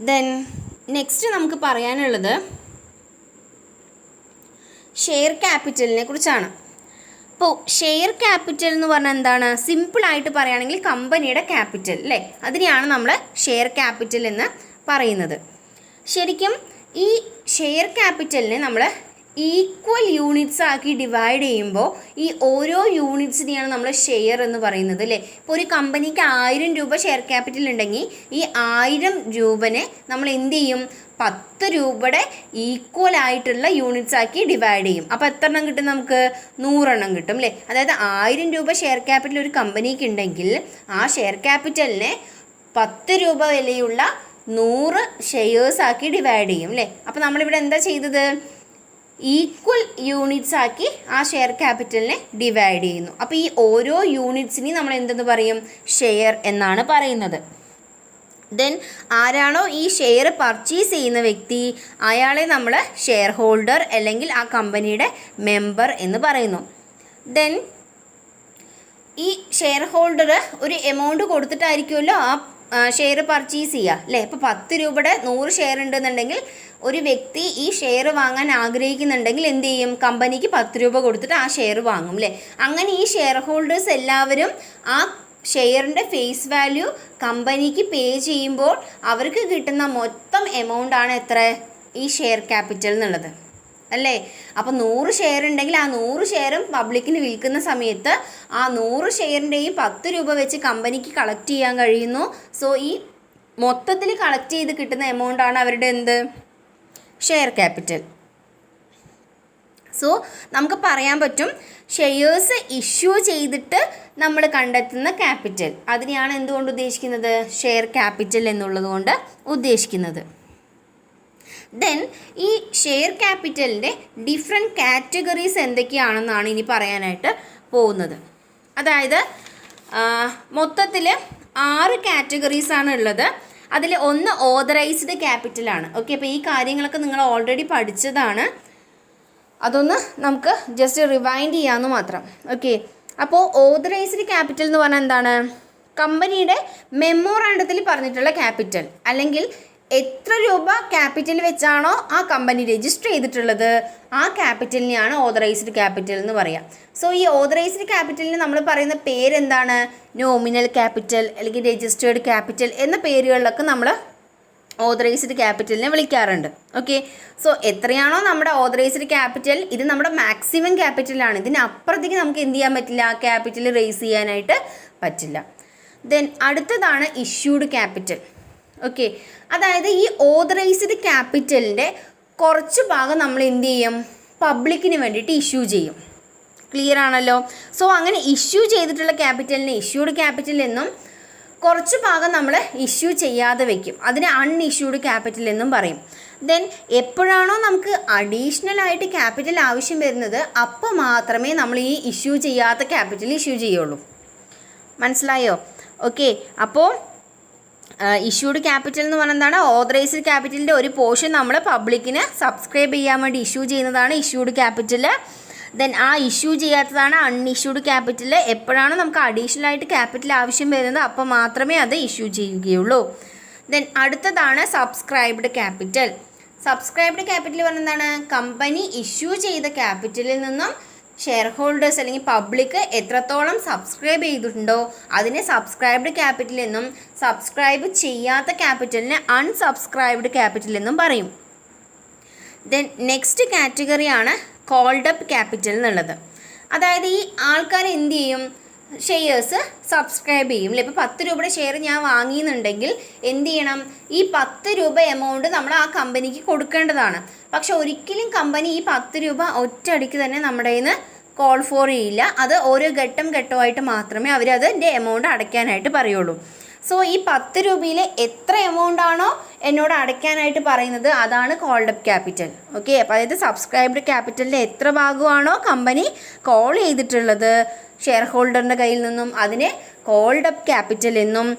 ദെൻ നെക്സ്റ്റ് നമുക്ക് പറയാനുള്ളത് ഷെയർ ക്യാപിറ്റലിനെ കുറിച്ചാണ്. അപ്പോൾ ഷെയർ ക്യാപിറ്റൽ എന്ന് പറഞ്ഞാൽ എന്താണ്? സിമ്പിളായിട്ട് പറയുകയാണെങ്കിൽ കമ്പനിയുടെ ക്യാപിറ്റൽ അല്ലേ, അതിനെയാണ് നമ്മൾ ഷെയർ ക്യാപിറ്റൽ എന്ന് പറയുന്നത്. ശരിക്കും ഈ ഷെയർ ക്യാപിറ്റലിനെ നമ്മൾ ഈക്വൽ യൂണിറ്റ്സ് ആക്കി ഡിവൈഡ് ചെയ്യുമ്പോൾ ഈ ഓരോ യൂണിറ്റ്സിനെയാണ് നമ്മൾ ഷെയർ എന്ന് പറയുന്നത് അല്ലേ. ഇപ്പോൾ ഒരു കമ്പനിക്ക് 1000 രൂപ ഷെയർ ക്യാപിറ്റൽ ഉണ്ടെങ്കിൽ ഈ 1000 രൂപനെ നമ്മൾ എന്ത് ചെയ്യും, 10 രൂപയുടെ ഈക്വൽ ആയിട്ടുള്ള യൂണിറ്റ്സ് ആക്കി ഡിവൈഡ് ചെയ്യും. അപ്പോൾ എത്ര എണ്ണം കിട്ടും? നമുക്ക് 100 എണ്ണം കിട്ടും അല്ലേ. അതായത് 1000 രൂപ ഷെയർ ക്യാപിറ്റൽ ഒരു കമ്പനിക്ക് ഉണ്ടെങ്കിൽ ആ ഷെയർ ക്യാപിറ്റലിനെ 10 രൂപ വിലയുള്ള 100 ഷെയർസ് ആക്കി ഡിവൈഡ് ചെയ്യും അല്ലേ. അപ്പോൾ നമ്മളിവിടെ എന്താ ചെയ്തത്? ഈക്വൽ യൂണിറ്റ്സ് ആക്കി ആ ഷെയർ ക്യാപിറ്റലിനെ ഡിവൈഡ് ചെയ്യുന്നു. അപ്പോൾ ഈ ഓരോ യൂണിറ്റ്സിനെയും നമ്മൾ എന്തെന്ന് പറയും? ഷെയർ എന്നാണ് പറയുന്നത്. ദെൻ ആരാണോ ഈ ഷെയർ പർച്ചേസ് ചെയ്യുന്ന വ്യക്തി, അയാളെ നമ്മൾ ഷെയർ ഹോൾഡർ അല്ലെങ്കിൽ ആ കമ്പനിയുടെ മെമ്പർ എന്ന് പറയുന്നു. ദെൻ ഈ ഷെയർ ഹോൾഡർ ഒരു എമൗണ്ട് കൊടുത്തിട്ടായിരിക്കുമല്ലോ ആ ഷെയർ പർച്ചേസ് ചെയ്യുക അല്ലേ. ഇപ്പോൾ 10 രൂപയുടെ 100 ഷെയർ ഉണ്ടെന്നുണ്ടെങ്കിൽ ഒരു വ്യക്തി ഈ ഷെയർ വാങ്ങാൻ ആഗ്രഹിക്കുന്നുണ്ടെങ്കിൽ എന്ത് ചെയ്യും? കമ്പനിക്ക് 10 രൂപ കൊടുത്തിട്ട് ആ ഷെയർ വാങ്ങും അല്ലേ. അങ്ങനെ ഈ ഷെയർ ഹോൾഡേഴ്സ് എല്ലാവരും ആ ഷെയറിൻ്റെ ഫേസ് വാല്യൂ കമ്പനിക്ക് പേ ചെയ്യുമ്പോൾ അവർക്ക് കിട്ടുന്ന മൊത്തം എമൗണ്ട് ആണ് എത്ര? ഈ ഷെയർ ക്യാപിറ്റൽ എന്നുള്ളത് അല്ലേ. അപ്പോൾ 100 ഷെയർ ഉണ്ടെങ്കിൽ ആ 100 ഷെയറും പബ്ലിക്കിന് വിൽക്കുന്ന സമയത്ത് ആ 100 ഷെയറിൻ്റെയും 10 രൂപ വെച്ച് കമ്പനിക്ക് കളക്ട് ചെയ്യാൻ കഴിയുന്നു. സോ ഈ മൊത്തത്തിൽ കളക്ട് ചെയ്ത് കിട്ടുന്ന എമൗണ്ട് ആണ് അവരുടെ എന്ത്? Share capital. സോ നമുക്ക് പറയാൻ പറ്റും ഷെയർസ് ഇഷ്യൂ ചെയ്തിട്ട് നമ്മൾ കണ്ടെത്തുന്ന ക്യാപിറ്റൽ, അതിനെയാണ് എന്തുകൊണ്ട് ഉദ്ദേശിക്കുന്നത്? ഷെയർ ക്യാപിറ്റൽ എന്നുള്ളത് കൊണ്ട് ഉദ്ദേശിക്കുന്നത്. ദെൻ ഈ ഷെയർ ക്യാപിറ്റലിൻ്റെ ഡിഫറെൻറ്റ് കാറ്റഗറീസ് എന്തൊക്കെയാണെന്നാണ് ഇനി പറയാനായിട്ട് പോകുന്നത്. അതായത് മൊത്തത്തിൽ 6 കാറ്റഗറീസാണ് ഉള്ളത്. അതിൽ ഒന്ന് ഓതറൈസ്ഡ് ക്യാപിറ്റലാണ്. ഓക്കെ, അപ്പോൾ ഈ കാര്യങ്ങളൊക്കെ നിങ്ങൾ ഓൾറെഡി പഠിച്ചതാണ്. അതൊന്ന് നമുക്ക് ജസ്റ്റ് റിവൈൻഡ് ചെയ്യാമെന്ന് മാത്രം. ഓക്കെ, അപ്പോൾ ഓതറൈസ്ഡ് ക്യാപിറ്റൽ എന്ന് പറഞ്ഞാൽ എന്താണ്? കമ്പനിയുടെ മെമ്മോറാണ്ടത്തിൽ പറഞ്ഞിട്ടുള്ള ക്യാപിറ്റൽ, അല്ലെങ്കിൽ എത്ര രൂപ ക്യാപിറ്റൽ വെച്ചാണോ ആ കമ്പനി രജിസ്റ്റർ ചെയ്തിട്ടുള്ളത് ആ ക്യാപിറ്റലിനെയാണ് ഓതറൈസ്ഡ് ക്യാപിറ്റൽ എന്ന് പറയാം. സോ ഈ ഓതറൈസ്ഡ് ക്യാപിറ്റലിന് നമ്മൾ പറയുന്ന പേരെന്താണ്? നോമിനൽ ക്യാപിറ്റൽ അല്ലെങ്കിൽ രജിസ്റ്റേർഡ് ക്യാപിറ്റൽ എന്ന പേരുകളിലൊക്കെ നമ്മൾ ഓതറൈസ്ഡ് ക്യാപിറ്റലിനെ വിളിക്കാറുണ്ട്. ഓക്കെ, സോ എത്രയാണോ നമ്മുടെ ഓതറൈസ്ഡ് ക്യാപിറ്റൽ, ഇത് നമ്മുടെ മാക്സിമം ക്യാപിറ്റലാണ്. ഇതിനപ്പുറത്തേക്ക് നമുക്ക് എന്ത് ചെയ്യാൻ പറ്റില്ല? ക്യാപിറ്റൽ റേസ് ചെയ്യാനായിട്ട് പറ്റില്ല. ദെൻ അടുത്തതാണ് ഇഷ്യൂഡ് ക്യാപിറ്റൽ. ഓക്കെ, അതായത് ഈ ഓതറൈസ്ഡ് ക്യാപിറ്റലിൻ്റെ കുറച്ച് ഭാഗം നമ്മൾ എന്ത് ചെയ്യും? പബ്ലിക്കിന് വേണ്ടിയിട്ട് ഇഷ്യൂ ചെയ്യും. ക്ലിയർ ആണല്ലോ. സോ അങ്ങനെ ഇഷ്യൂ ചെയ്തിട്ടുള്ള ക്യാപിറ്റലിനെ ഇഷ്യൂഡ് ക്യാപിറ്റൽ എന്നും കുറച്ച് ഭാഗം നമ്മൾ ഇഷ്യൂ ചെയ്യാതെ വയ്ക്കും, അതിനെ അൺഇഷ്യൂഡ് ക്യാപിറ്റൽ എന്നും പറയും. ദെൻ എപ്പോഴാണോ നമുക്ക് അഡീഷണൽ ആയിട്ട് ക്യാപിറ്റൽ ആവശ്യം വരുന്നത് അപ്പോൾ മാത്രമേ നമ്മൾ ഈ ഇഷ്യൂ ചെയ്യാത്ത ക്യാപിറ്റൽ ഇഷ്യൂ ചെയ്യുള്ളൂ. മനസ്സിലായോ? ഓക്കെ, അപ്പോൾ ഇഷ്യൂഡ് ക്യാപിറ്റൽ എന്ന് പറഞ്ഞാൽ എന്താണ്? ഓതറൈസ്ഡ് ക്യാപിറ്റലിൻ്റെ ഒരു പോർഷൻ നമ്മൾ പബ്ലിക്കിന് സബ്സ്ക്രൈബ് ചെയ്യാൻ വേണ്ടി ഇഷ്യൂ ചെയ്യുന്നതാണ് ഇഷ്യൂഡ് ക്യാപിറ്റൽ. ദെൻ ആ ഇഷ്യൂ ചെയ്യാത്തതാണ് അൺഇഷ്യൂഡ് ക്യാപിറ്റൽ. എപ്പോഴാണ് നമുക്ക് അഡീഷണൽ ആയിട്ട് ക്യാപിറ്റൽ ആവശ്യം വരുന്നത് അപ്പോൾ മാത്രമേ അത് ഇഷ്യൂ ചെയ്യുകയുള്ളൂ. ദെൻ അടുത്തതാണ് സബ്സ്ക്രൈബ്ഡ് ക്യാപിറ്റൽ. സബ്സ്ക്രൈബ്ഡ് ക്യാപിറ്റൽ പറഞ്ഞാൽ എന്താണ്? കമ്പനി ഇഷ്യൂ ചെയ്ത ക്യാപിറ്റലിൽ നിന്നും ഷെയർ ഹോൾഡേഴ്സ് അല്ലെങ്കിൽ പബ്ലിക് എത്രത്തോളം സബ്സ്ക്രൈബ് ചെയ്തിട്ടുണ്ടോ അതിനെ സബ്സ്ക്രൈബ്ഡ് ക്യാപിറ്റൽ എന്നും സബ്സ്ക്രൈബ് ചെയ്യാത്ത ക്യാപിറ്റലിനെ അൺസബ്സ്ക്രൈബ്ഡ് ക്യാപിറ്റൽ എന്നും പറയും. ദെൻ നെക്സ്റ്റ് കാറ്റഗറിയാണ് കോൾഡ് അപ്പ് ക്യാപിറ്റൽ എന്നുള്ളത്. അതായത് ഈ ആൾക്കാർ എന്ത് ചെയ്യും? ഷെയർസ് സബ്സ്ക്രൈബ് ചെയ്യും അല്ലേ. ഇപ്പോൾ 10 രൂപയുടെ ഷെയർ ഞാൻ വാങ്ങിയെന്നുണ്ടെങ്കിൽ എന്ത് ചെയ്യണം? ഈ 10 രൂപ എമൗണ്ട് നമ്മൾ ആ കമ്പനിക്ക് കൊടുക്കേണ്ടതാണ്. പക്ഷെ ഒരിക്കലും കമ്പനി ഈ 10 രൂപ ഒറ്റയടിക്ക് തന്നെ നമ്മുടെ കയ്യിൽ നിന്ന് കോൾ ഫോർ ചെയ്യില്ല. അത് ഓരോ ഘട്ടമായിട്ട് മാത്രമേ അവരതിൻ്റെ എമൗണ്ട് അടയ്ക്കാനായിട്ട് പറയുള്ളൂ. സോ ഈ 10 രൂപയിൽ എത്ര എമൗണ്ട് ആണോ എന്നോട് അടയ്ക്കാനായിട്ട് പറയുന്നത് അതാണ് കോൾഡ് അപ്പ് ക്യാപിറ്റൽ. ഓക്കെ, അപ്പോൾ അതായത് സബ്സ്ക്രൈബ്ഡ് ക്യാപിറ്റലിൻ്റെ എത്ര ഭാഗമാണോ കമ്പനി കോൾ ചെയ്തിട്ടുള്ളത് ഷെയർ ഹോൾഡറിൻ്റെ കയ്യിൽ നിന്നും അതിനെ കോൾഡ് അപ്പ് ക്യാപിറ്റൽ എന്നും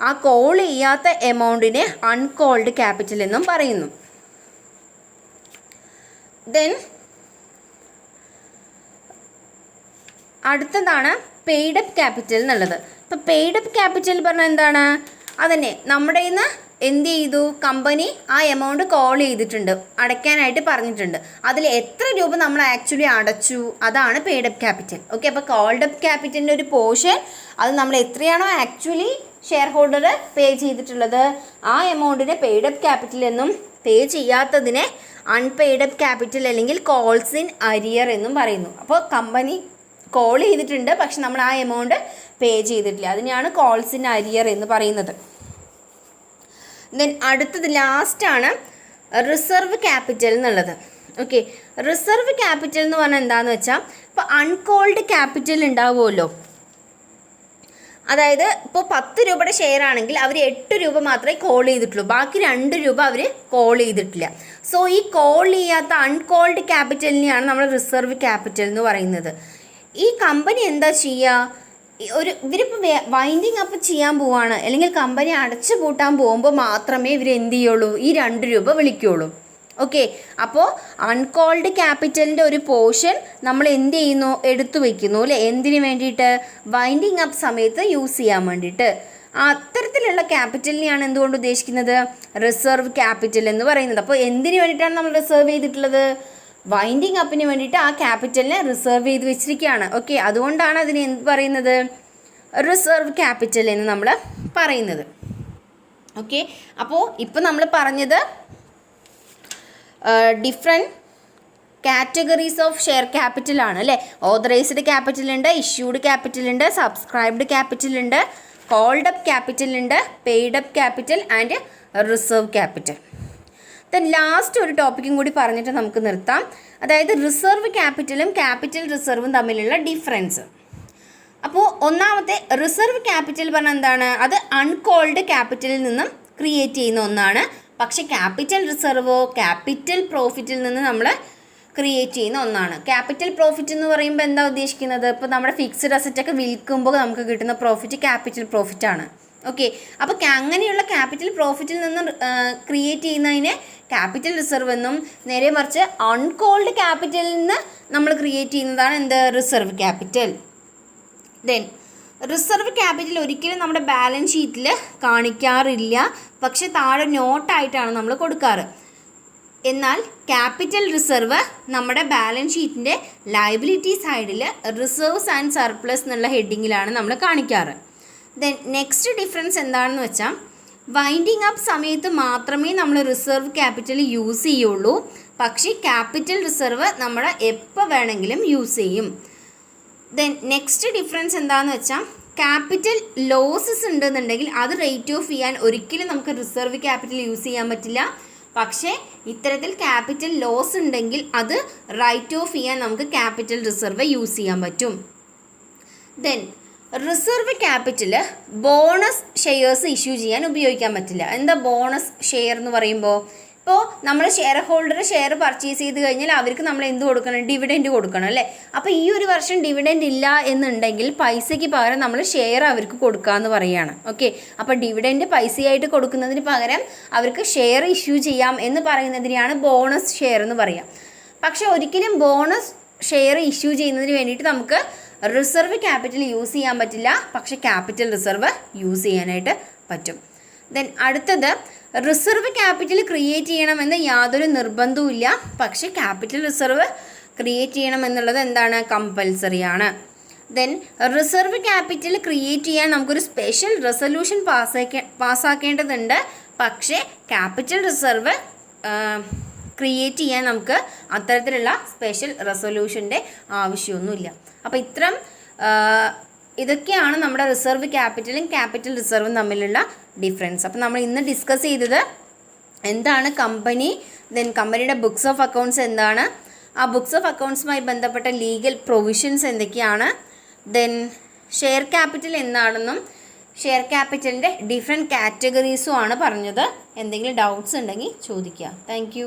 ആ കോൾ ചെയ്യാത്ത എമൗണ്ടിനെ അൺകോൾഡ് ക്യാപിറ്റൽ എന്നും പറയുന്നു. ദെൻ അടുത്തതാണ് പെയ്ഡ് അപ്പ് ക്യാപിറ്റൽ എന്നുള്ളത്. ഇപ്പോൾ പെയ്ഡ് അപ്പ് ക്യാപിറ്റൽ പറഞ്ഞാൽ എന്താണ്? അതന്നെ നമ്മുടെ കയ്യിൽ നിന്ന് എന്ത് ചെയ്തു? കമ്പനി ആ എമൗണ്ട് കോൾ ചെയ്തിട്ടുണ്ട്, അടയ്ക്കാനായിട്ട് പറഞ്ഞിട്ടുണ്ട്. അതിൽ എത്ര രൂപ നമ്മൾ ആക്ച്വലി അടച്ചു അതാണ് പെയ്ഡ് അപ്പ് ക്യാപിറ്റൽ. ഓക്കെ, അപ്പോൾ കോൾഡ് അപ്പ് ക്യാപിറ്റലിൻ്റെ ഒരു പോർഷൻ അത് നമ്മൾ എത്രയാണോ ആക്ച്വലി ഷെയർ ഹോൾഡർ പേ ചെയ്തിട്ടുള്ളത് ആ എമൗണ്ടിനെ പെയ്ഡ് അപ്പ് ക്യാപിറ്റൽ എന്നും പേ ചെയ്യാത്തതിനെ അൺപെയ്ഡ് അപ്പ് ക്യാപിറ്റൽ അല്ലെങ്കിൽ കോൾസ് ഇൻ അരിയർ എന്നും പറയുന്നു. അപ്പോൾ കമ്പനി കോൾ ചെയ്തിട്ടുണ്ട് പക്ഷെ നമ്മൾ ആ എമൗണ്ട് പേ ചെയ്തിട്ടില്ല, അതിനെയാണ് കോൾസ് ഇൻ അരിയർ എന്ന് പറയുന്നത്. ദെൻ അടുത്തത് ലാസ്റ്റാണ് റിസർവ് ക്യാപിറ്റൽ എന്നുള്ളത്. ഓക്കെ, റിസർവ് ക്യാപിറ്റൽ എന്ന് പറഞ്ഞാൽ എന്താണെന്ന് വെച്ചാൽ ഇപ്പോൾ അൺകോൾഡ് ക്യാപിറ്റൽ ഉണ്ടാവുമല്ലോ. അതായത് ഇപ്പോൾ 10 രൂപയുടെ ഷെയർ ആണെങ്കിൽ അവർ 8 രൂപ മാത്രമേ കോൾ ചെയ്തിട്ടുള്ളൂ, ബാക്കി 2 രൂപ അവർ കോൾ ചെയ്തിട്ടില്ല. സോ ഈ കോൾ ചെയ്യാത്ത അൺകോൾഡ് ക്യാപിറ്റലിനെയാണ് നമ്മൾ റിസർവ് ക്യാപിറ്റൽ എന്ന് പറയുന്നത്. ഈ കമ്പനി എന്താ ചെയ്യുക? ഇവരിപ്പോൾ വൈൻഡിങ് അപ്പ് ചെയ്യാൻ പോവാണ് അല്ലെങ്കിൽ കമ്പനി അടച്ചു പൂട്ടാൻ പോകുമ്പോൾ മാത്രമേ ഇവർ എന്ത് ചെയ്യുള്ളൂ? ഈ 2 രൂപ വിളിക്കുകയുള്ളൂ. ഓക്കെ, അപ്പോൾ അൺകോൾഡ് ക്യാപിറ്റലിൻ്റെ ഒരു പോർഷൻ നമ്മൾ എന്ത് ചെയ്യുന്നു? എടുത്തു വയ്ക്കുന്നു അല്ലേ? എന്തിനു വേണ്ടിയിട്ട്? വൈൻഡിങ് അപ്പ് സമയത്ത് യൂസ് ചെയ്യാൻ വേണ്ടിയിട്ട്. അത്തരത്തിലുള്ള ക്യാപിറ്റലിനെയാണ് എന്തുകൊണ്ട് ഉദ്ദേശിക്കുന്നത്? റിസർവ് ക്യാപിറ്റൽ എന്ന് പറയുന്നത്. അപ്പോൾ എന്തിനു വേണ്ടിയിട്ടാണ് നമ്മൾ റിസർവ് ചെയ്തിട്ടുള്ളത്? വൈൻഡിങ് അപ്പിന് വേണ്ടിയിട്ട് ആ ക്യാപിറ്റലിനെ റിസർവ് ചെയ്ത് വെച്ചിരിക്കുകയാണ്. ഓക്കെ, അതുകൊണ്ടാണ് അതിന് എന്ത് പറയുന്നത്? റിസർവ് ക്യാപിറ്റൽ എന്ന് നമ്മൾ പറയുന്നത്. ഓക്കെ, അപ്പോൾ ഇപ്പോൾ നമ്മൾ പറഞ്ഞത് different categories of share capital ആണ് അല്ലേ. ഓതറൈസ്ഡ് ക്യാപിറ്റൽ ഉണ്ട്, ഇഷ്യൂഡ് ക്യാപിറ്റൽ ഉണ്ട്, സബ്സ്ക്രൈബ്ഡ് ക്യാപിറ്റൽ ഉണ്ട്, കോൾഡ് അപ്പ് ക്യാപിറ്റൽ ഉണ്ട്, paid up capital and reserve capital. Then last ഒരു ടോപ്പിക്കും കൂടി പറഞ്ഞിട്ട് നമുക്ക് നിർത്താം. അതായത് റിസർവ് ക്യാപിറ്റലും ക്യാപിറ്റൽ റിസർവും തമ്മിലുള്ള ഡിഫറൻസ്. അപ്പോൾ ഒന്നാമത്തെ റിസർവ് ക്യാപിറ്റൽ പറഞ്ഞാൽ എന്താണ്? അത് അൺകോൾഡ് ക്യാപിറ്റലിൽ നിന്നും ക്രിയേറ്റ് ചെയ്യുന്ന ഒന്നാണ്. പക്ഷെ ക്യാപിറ്റൽ റിസർവോ ക്യാപിറ്റൽ പ്രോഫിറ്റിൽ നിന്ന് നമ്മൾ ക്രിയേറ്റ് ചെയ്യുന്ന ഒന്നാണ്. ക്യാപിറ്റൽ പ്രോഫിറ്റ് എന്ന് പറയുമ്പോൾ എന്താ ഉദ്ദേശിക്കുന്നത്? ഇപ്പോൾ നമ്മുടെ ഫിക്സ്ഡ് അസറ്റൊക്കെ വിൽക്കുമ്പോൾ നമുക്ക് കിട്ടുന്ന പ്രോഫിറ്റ് ക്യാപിറ്റൽ പ്രോഫിറ്റ് ആണ്. ഓക്കെ, അപ്പോൾ അങ്ങനെയുള്ള ക്യാപിറ്റൽ പ്രോഫിറ്റിൽ നിന്ന് ക്രിയേറ്റ് ചെയ്യുന്നതിനെ ക്യാപിറ്റൽ റിസർവ് എന്നും, നേരെ മറിച്ച് അൺകോൾഡ് ക്യാപിറ്റലിൽ നിന്ന് നമ്മൾ ക്രിയേറ്റ് ചെയ്യുന്നതാണ് എന്ത്? Reserve capital. Then reserve capital ഒരിക്കലും നമ്മുടെ ബാലൻസ് ഷീറ്റിൽ കാണിക്കാറില്ല, പക്ഷെ താഴെ നോട്ടായിട്ടാണ് നമ്മൾ കൊടുക്കാറ്. എന്നാൽ ക്യാപിറ്റൽ റിസർവ് നമ്മുടെ ബാലൻസ് ഷീറ്റിൻ്റെ ലയബിലിറ്റി സൈഡിൽ റിസർവ്സ് ആൻഡ് സർപ്ലസ് എന്നുള്ള ഹെഡിങ്ങിലാണ് നമ്മൾ കാണിക്കാറ്. ദെൻ നെക്സ്റ്റ് ഡിഫറൻസ് എന്താണെന്ന് വെച്ചാൽ വൈൻഡിങ് അപ്പ് സമയത്ത് മാത്രമേ നമ്മൾ റിസർവ് ക്യാപിറ്റൽ യൂസ് ചെയ്യുള്ളൂ, പക്ഷേ ക്യാപിറ്റൽ റിസർവ് നമ്മൾ എപ്പോൾ വേണമെങ്കിലും യൂസ് ചെയ്യും. ദെൻ നെക്സ്റ്റ് ഡിഫറൻസ് എന്താണെന്ന് വെച്ചാൽ ക്യാപിറ്റൽ ലോസസ് ഉണ്ടെന്നുണ്ടെങ്കിൽ അത് റേറ്റ് ഓഫ് ചെയ്യാൻ ഒരിക്കലും നമുക്ക് റിസർവ് ക്യാപിറ്റൽ യൂസ് ചെയ്യാൻ പറ്റില്ല. പക്ഷേ ഇത്തരത്തിൽ ക്യാപിറ്റൽ ലോസ് ഉണ്ടെങ്കിൽ അത് റൈറ്റ് ഓഫ് ചെയ്യാൻ നമുക്ക് ക്യാപിറ്റൽ റിസർവ് യൂസ് ചെയ്യാൻ പറ്റും. Then reserve capital bonus shares issue ചെയ്യാൻ ഉപയോഗിക്കാൻ പറ്റില്ല. എന്താ ബോണസ് ഷെയർ എന്ന് പറയുമ്പോൾ? ഇപ്പോൾ നമ്മൾ ഷെയർ ഹോൾഡർ ഷെയർ പർച്ചേസ് ചെയ്ത് കഴിഞ്ഞാൽ അവർക്ക് നമ്മൾ എന്ത് കൊടുക്കണം? ഡിവിഡൻഡ് കൊടുക്കണം അല്ലേ. അപ്പോൾ ഈ ഒരു വർഷം ഡിവിഡൻഡ് ഇല്ല എന്നുണ്ടെങ്കിൽ പൈസയ്ക്ക് പകരം നമ്മൾ ഷെയർ അവർക്ക് കൊടുക്കാമെന്ന് പറയുകയാണ്. ഓക്കെ, അപ്പോൾ ഡിവിഡൻഡ് പൈസയായിട്ട് കൊടുക്കുന്നതിന് പകരം അവർക്ക് ഷെയർ ഇഷ്യൂ ചെയ്യാം എന്ന് പറയുന്നതിനെയാണ് ബോണസ് ഷെയർ എന്ന് പറയുക. പക്ഷേ ഒരിക്കലും ബോണസ് ഷെയർ ഇഷ്യൂ ചെയ്യുന്നതിന് വേണ്ടിയിട്ട് നമുക്ക് റിസർവ് ക്യാപിറ്റൽ യൂസ് ചെയ്യാൻ പറ്റില്ല, പക്ഷേ ക്യാപിറ്റൽ റിസർവ് യൂസ് ചെയ്യാനായിട്ട് പറ്റും. ദെൻ അടുത്തത് റിസർവ് ക്യാപിറ്റൽ ക്രിയേറ്റ് ചെയ്യണമെന്ന് യാതൊരു നിർബന്ധവുമില്ല, പക്ഷേ ക്യാപിറ്റൽ റിസർവ് ക്രിയേറ്റ് ചെയ്യണം എന്നുള്ളത് എന്താണ്, കമ്പൽസറി ആണ്. ദെൻ റിസർവ് ക്യാപിറ്റൽ ക്രിയേറ്റ് ചെയ്യാൻ നമുക്കൊരു സ്പെഷ്യൽ റെസൊല്യൂഷൻ പാസ്സാക്കേണ്ടതുണ്ട്, പക്ഷേ ക്യാപിറ്റൽ റിസർവ് ക്രിയേറ്റ് ചെയ്യാൻ നമുക്ക് അത്തരത്തിലുള്ള സ്പെഷ്യൽ റെസൊല്യൂഷൻ്റെ ആവശ്യമൊന്നുമില്ല. അപ്പോൾ ഇതൊക്കെയാണ് നമ്മുടെ റിസർവ് ക്യാപിറ്റലും ക്യാപിറ്റൽ റിസർവും തമ്മിലുള്ള ഡിഫറൻസ്. അപ്പോൾ നമ്മൾ ഇന്ന് ഡിസ്കസ് ചെയ്തത് എന്താണ് കമ്പനി, ദെൻ കമ്പനിയുടെ ബുക്സ് ഓഫ് അക്കൗണ്ട്സ് എന്താണ്, ആ ബുക്സ് ഓഫ് അക്കൗണ്ട്സുമായി ബന്ധപ്പെട്ട ലീഗൽ പ്രൊവിഷൻസ് എന്തൊക്കെയാണ്, ദെൻ ഷെയർ ക്യാപിറ്റൽ എന്താണെന്നും ഷെയർ ക്യാപിറ്റലിൻ്റെ ഡിഫറെൻറ്റ് കാറ്റഗറീസും ആണ് പറഞ്ഞത്. എന്തെങ്കിലും ഡൗട്ട്സ് ഉണ്ടെങ്കിൽ ചോദിക്കുക. താങ്ക്